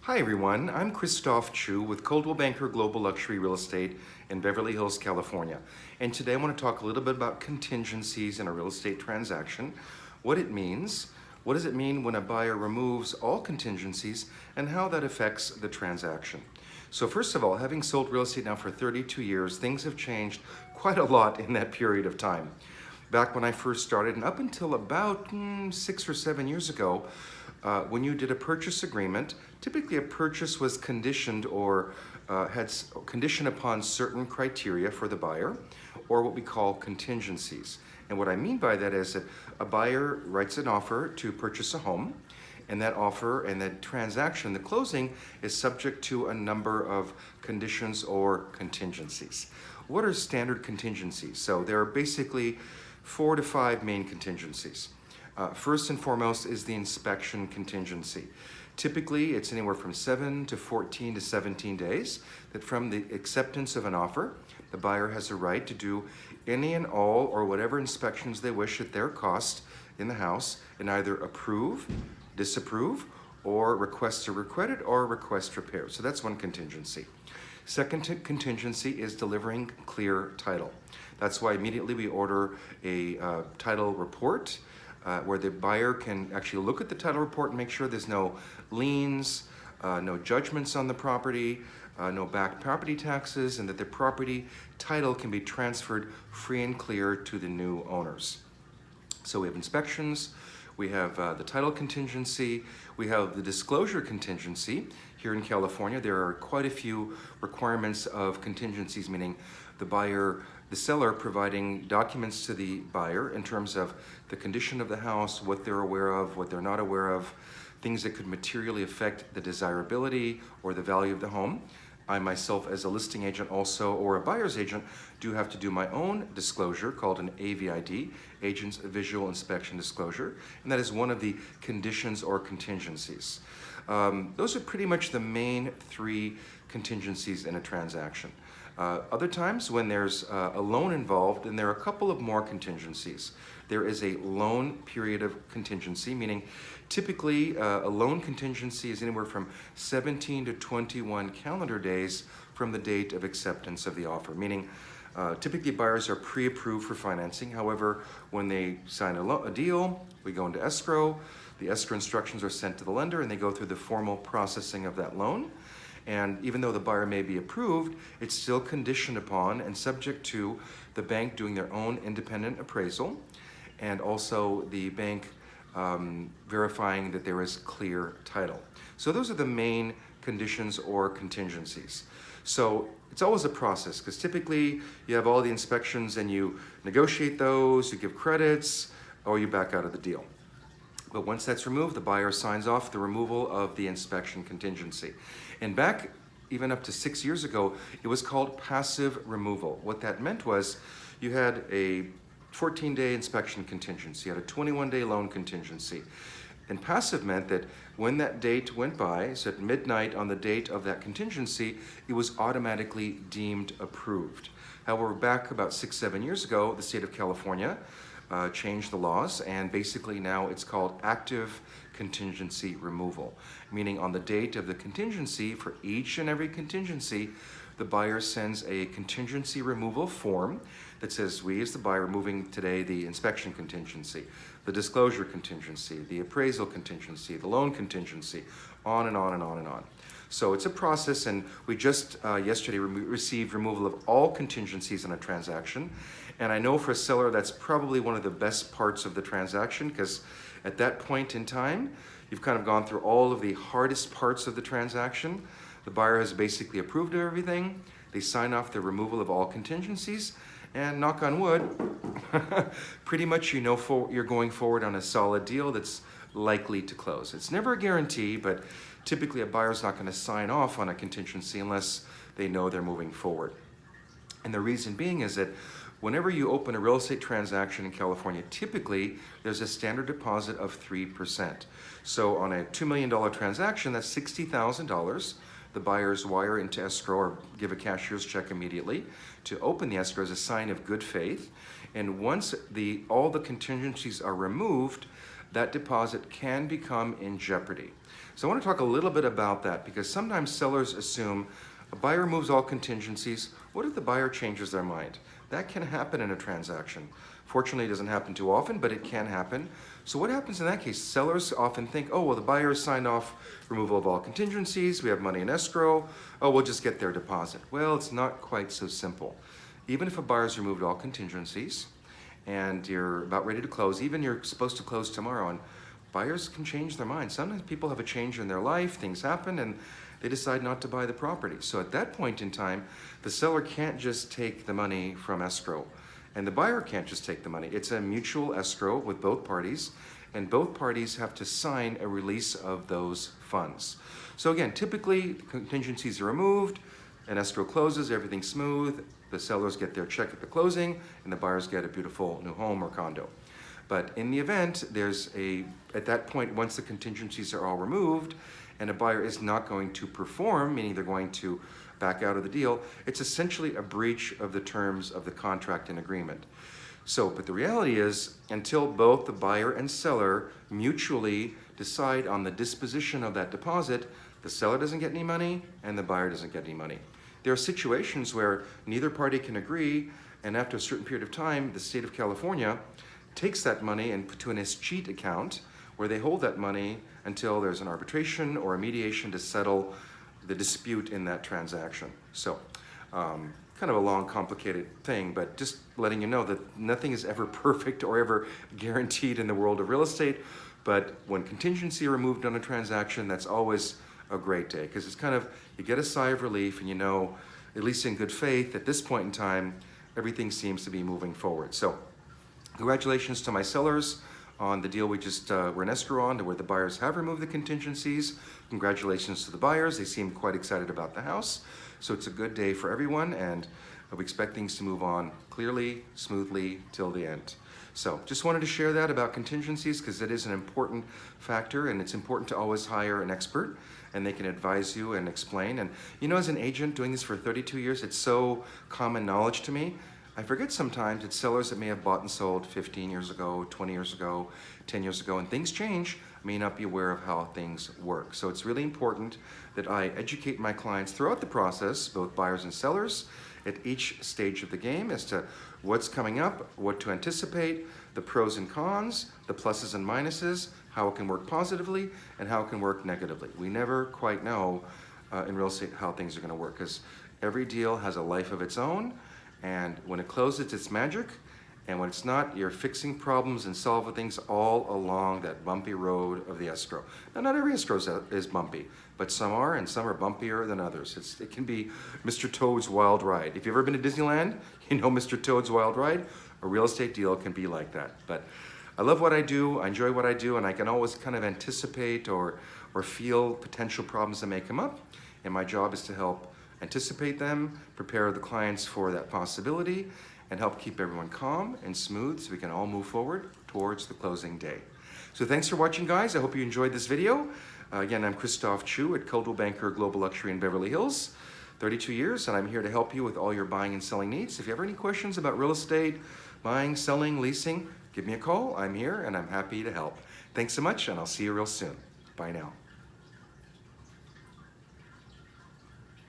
Hi everyone, I'm Christophe Choo with Coldwell Banker Global Luxury Real Estate in Beverly Hills, California. And today I want to talk a little bit about contingencies in a real estate transaction, what it means, what does it mean when a buyer removes all contingencies, and how that affects the transaction. So first of all, having sold real estate now for 32 years, things have changed quite a lot in that period of time. Back when I first started, and up until about 6 or 7 years ago, when you did a purchase agreement, typically a purchase was conditioned or had condition upon certain criteria for the buyer, or what we call contingencies. And what I mean by that is that a buyer writes an offer to purchase a home, and that offer and that transaction, the closing, is subject to a number of conditions or contingencies. What are standard contingencies? So there are basically 4 to 5 main contingencies. First and foremost is the inspection contingency. Typically, it's anywhere from 7 to 14 to 17 days that from the acceptance of an offer, the buyer has a right to do any and all or whatever inspections they wish at their cost in the house and either approve, disapprove, or request a recredit or request repair. So that's one contingency. Second contingency is delivering clear title. That's why immediately we order a title report where the buyer can actually look at the title report and make sure there's no liens, no judgments on the property, no back property taxes, and that the property title can be transferred free and clear to the new owners. So we have inspections, we have the title contingency, we have the disclosure contingency. Here in California, there are quite a few requirements of contingencies, meaning the seller providing documents to the buyer in terms of the condition of the house, what they're aware of, what they're not aware of, things that could materially affect the desirability or the value of the home. I myself, as a listing agent also, or a buyer's agent, do have to do my own disclosure called an AVID, Agent's Visual Inspection Disclosure, and that is one of the conditions or contingencies. Those are pretty much the main 3 contingencies in a transaction. Other times when there's a loan involved, and there are a couple of more contingencies. There is a loan period of contingency, meaning typically a loan contingency is anywhere from 17 to 21 calendar days from the date of acceptance of the offer, meaning typically buyers are pre-approved for financing. However, when they sign a deal, we go into escrow, the escrow instructions are sent to the lender, and they go through the formal processing of that loan. And even though the buyer may be approved, it's still conditioned upon and subject to the bank doing their own independent appraisal, and also the bank verifying that there is clear title. So those are the main conditions or contingencies. So it's always a process, because typically you have all the inspections and you negotiate those, you give credits, or you back out of the deal. But once that's removed, the buyer signs off the removal of the inspection contingency. And back even up to 6 years ago, it was called passive removal. What that meant was you had a 14-day inspection contingency, you had a 21-day loan contingency. And passive meant that when that date went by, so at midnight on the date of that contingency, it was automatically deemed approved. However, back about 6, 7 years ago, the state of California changed the laws, and basically now it's called active contingency removal, meaning on the date of the contingency, for each and every contingency, the buyer sends a contingency removal form that says, we as the buyer are removing today the inspection contingency, the disclosure contingency, the appraisal contingency, the loan contingency, on and on and on and on. So it's a process, and we just yesterday received removal of all contingencies in a transaction. And I know for a seller that's probably one of the best parts of the transaction, because at that point in time, you've kind of gone through all of the hardest parts of the transaction. The buyer has basically approved of everything. They sign off the removal of all contingencies, and knock on wood, pretty much you know you're going forward on a solid deal that's likely to close. It's never a guarantee, but typically a buyer's not going to sign off on a contingency unless they know they're moving forward. And the reason being is that whenever you open a real estate transaction in California, typically there's a standard deposit of 3%. So on a $2 million transaction, that's $60,000. The buyers wire into escrow or give a cashier's check immediately to open the escrow as a sign of good faith. And once all the contingencies are removed, that deposit can become in jeopardy. So I want to talk a little bit about that because sometimes sellers assume a buyer removes all contingencies. What if the buyer changes their mind? That can happen in a transaction. Fortunately, it doesn't happen too often, but it can happen. So what happens in that case? Sellers often think, oh, well, the buyer signed off removal of all contingencies. We have money in escrow. Oh, we'll just get their deposit. Well, it's not quite so simple. Even if a buyer's removed all contingencies and you're about ready to close, even you're supposed to close tomorrow, and buyers can change their mind. Sometimes people have a change in their life, things happen, and they decide not to buy the property. So at that point in time, the seller can't just take the money from escrow, and the buyer can't just take the money. It's a mutual escrow with both parties, and both parties have to sign a release of those funds. So again, typically contingencies are removed, and escrow closes, everything's smooth, the sellers get their check at the closing, and the buyers get a beautiful new home or condo. But in the event, at that point, once the contingencies are all removed, and a buyer is not going to perform, meaning they're going to back out of the deal, it's essentially a breach of the terms of the contract and agreement. So, but the reality is, until both the buyer and seller mutually decide on the disposition of that deposit, the seller doesn't get any money and the buyer doesn't get any money. There are situations where neither party can agree, and after a certain period of time, the state of California takes that money and put to an escheat account where they hold that money until there's an arbitration or a mediation to settle the dispute in that transaction. So, kind of a long, complicated thing, but just letting you know that nothing is ever perfect or ever guaranteed in the world of real estate. But when contingency are removed on a transaction, that's always a great day, because it's kind of, you get a sigh of relief and you know, at least in good faith, at this point in time, everything seems to be moving forward. So, congratulations to my sellers on the deal we just were in escrow on, where the buyers have removed the contingencies. Congratulations to the buyers. They seem quite excited about the house. So it's a good day for everyone, and we expect things to move on clearly, smoothly, till the end. So just wanted to share that about contingencies, because it is an important factor, and it's important to always hire an expert, and they can advise you and explain. And you know, as an agent doing this for 32 years, it's so common knowledge to me. I forget sometimes it's sellers that may have bought and sold 15 years ago, 20 years ago, 10 years ago, and things change, may not be aware of how things work. So it's really important that I educate my clients throughout the process, both buyers and sellers, at each stage of the game as to what's coming up, what to anticipate, the pros and cons, the pluses and minuses, how it can work positively, and how it can work negatively. We never quite know in real estate how things are going to work, because every deal has a life of its own. And when it closes, it's magic. And when it's not, you're fixing problems and solving things all along that bumpy road of the escrow. Now, not every escrow is bumpy, but some are, and some are bumpier than others. It can be Mr. Toad's Wild Ride. If you've ever been to Disneyland, you know Mr. Toad's Wild Ride. A real estate deal can be like that. But I love what I do, I enjoy what I do, and I can always kind of anticipate or feel potential problems that may come up. And my job is to help anticipate them, prepare the clients for that possibility, and help keep everyone calm and smooth so we can all move forward towards the closing day. So thanks for watching, guys. I hope you enjoyed this video. Again, I'm Christophe Choo at Coldwell Banker Global Luxury in Beverly Hills, 32 years, and I'm here to help you with all your buying and selling needs. If you have any questions about real estate, buying, selling, leasing, give me a call. I'm here and I'm happy to help. Thanks so much, and I'll see you real soon. Bye now.